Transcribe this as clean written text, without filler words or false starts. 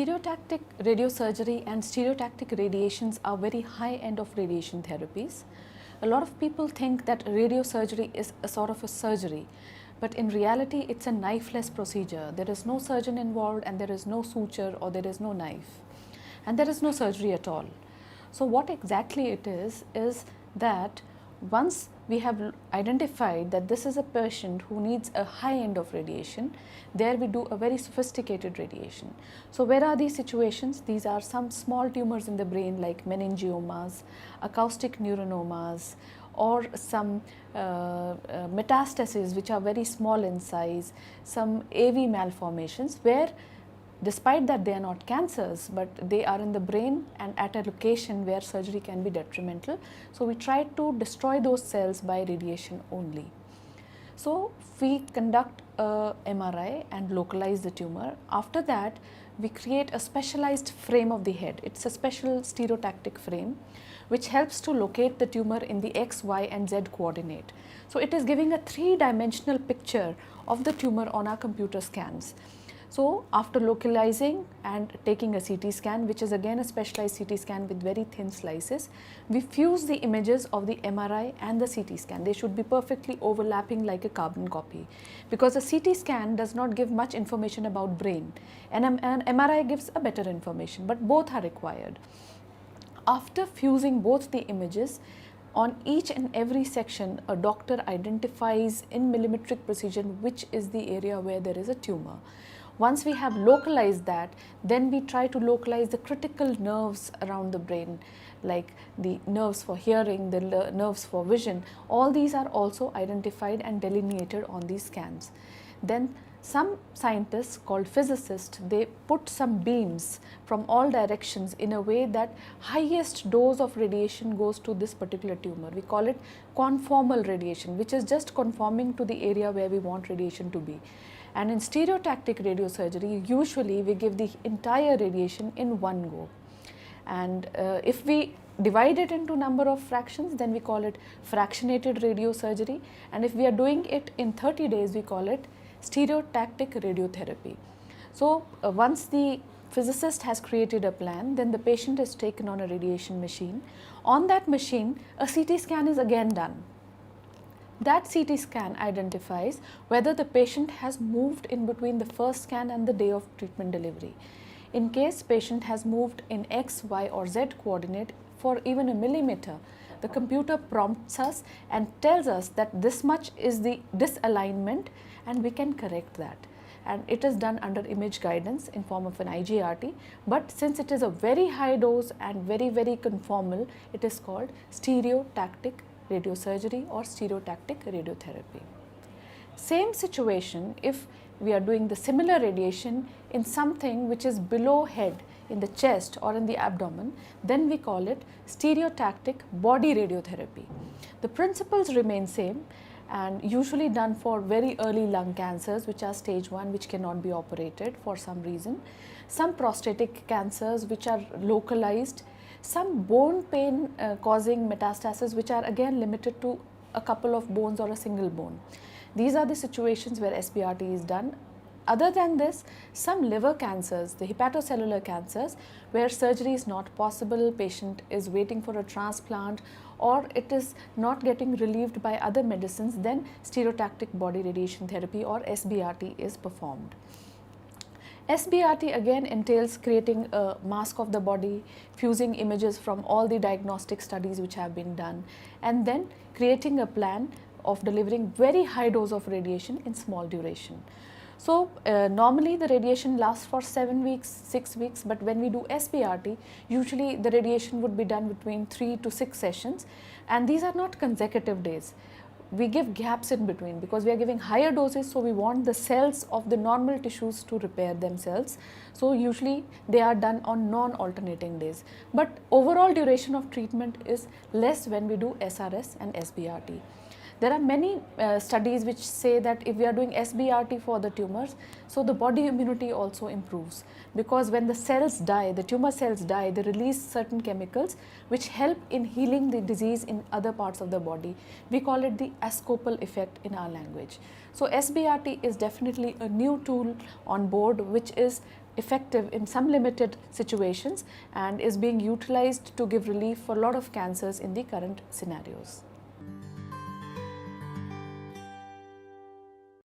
Stereotactic radiosurgery and stereotactic radiations are very high end of radiation therapies. A lot of people think that radiosurgery is a sort of a surgery, but in reality it's a knifeless procedure. There is no surgeon involved and there is no suture or there is no knife and there is no surgery at all. So what exactly it is that once we have identified that this is a patient who needs a high end of radiation, there we do a very sophisticated radiation. So where are these situations? These are some small tumors in the brain like meningiomas, acoustic neuronomas, or some metastases which are very small in size, some AV malformations where despite that they are not cancers, but they are in the brain and at a location where surgery can be detrimental. So we try to destroy those cells by radiation only. So we conduct a MRI and localize the tumor. After that, we create a specialized frame of the head. It's a special stereotactic frame which helps to locate the tumor in the X, Y and Z coordinate. So it is giving a three-dimensional picture of the tumor on our computer scans. So after localizing and taking a CT scan, which is again a specialized CT scan with very thin slices, we fuse the images of the MRI and the CT scan. They should be perfectly overlapping like a carbon copy, because a CT scan does not give much information about brain and an MRI gives a better information, but both are required. After fusing both the images, on each and every section a doctor identifies in millimetric precision which is the area where there is a tumor. Once we have localized that, then we try to localize the critical nerves around the brain, like the nerves for hearing, the nerves for vision. All these are also identified and delineated on these scans. Then some scientists called physicists, they put some beams from all directions in a way that highest dose of radiation goes to this particular tumor. We call it conformal radiation, which is just conforming to the area where we want radiation to be. And in stereotactic radiosurgery, usually we give the entire radiation in one go. And if we divide it into number of fractions, then we call it fractionated radiosurgery. And if we are doing it in 30 days, we call it stereotactic radiotherapy. So once the physicist has created a plan, then the patient is taken on a radiation machine. On that machine, a CT scan is again done. That CT scan identifies whether the patient has moved in between the first scan and the day of treatment delivery. In case patient has moved in X, Y or Z coordinate for even a millimeter, the computer prompts us and tells us that this much is the disalignment and we can correct that. And it is done under image guidance in form of an IGRT, but since it is a very high dose and very conformal, it is called stereotactic radiosurgery or stereotactic radiotherapy. Same situation if we are doing the similar radiation in something which is below head, in the chest or in the abdomen, then we call it stereotactic body radiotherapy. The principles remain same and usually done for very early lung cancers which are stage 1, which cannot be operated for some reason, some prostatic cancers which are localized, some bone pain causing metastases which are again limited to a couple of bones or a single bone. These are the situations where SBRT is done. Other than this, some liver cancers, the hepatocellular cancers, where surgery is not possible, patient is waiting for a transplant or it is not getting relieved by other medicines, then stereotactic body radiation therapy or SBRT is performed. SBRT again entails creating a mask of the body, fusing images from all the diagnostic studies which have been done, and then creating a plan of delivering very high dose of radiation in small duration. So normally the radiation lasts for 7 weeks, 6 weeks, but when we do SBRT, usually the radiation would be done between 3 to 6 sessions, and these are not consecutive days. We give gaps in between because we are giving higher doses, so we want the cells of the normal tissues to repair themselves. So usually they are done on non-alternating days. But overall duration of treatment is less when we do SRS and SBRT. There are many studies which say that if we are doing SBRT for the tumors, so the body immunity also improves, because when the cells die, the tumor cells die, they release certain chemicals which help in healing the disease in other parts of the body. We call it the ascopal effect in our language. So SBRT is definitely a new tool on board which is effective in some limited situations and is being utilized to give relief for a lot of cancers in the current scenarios.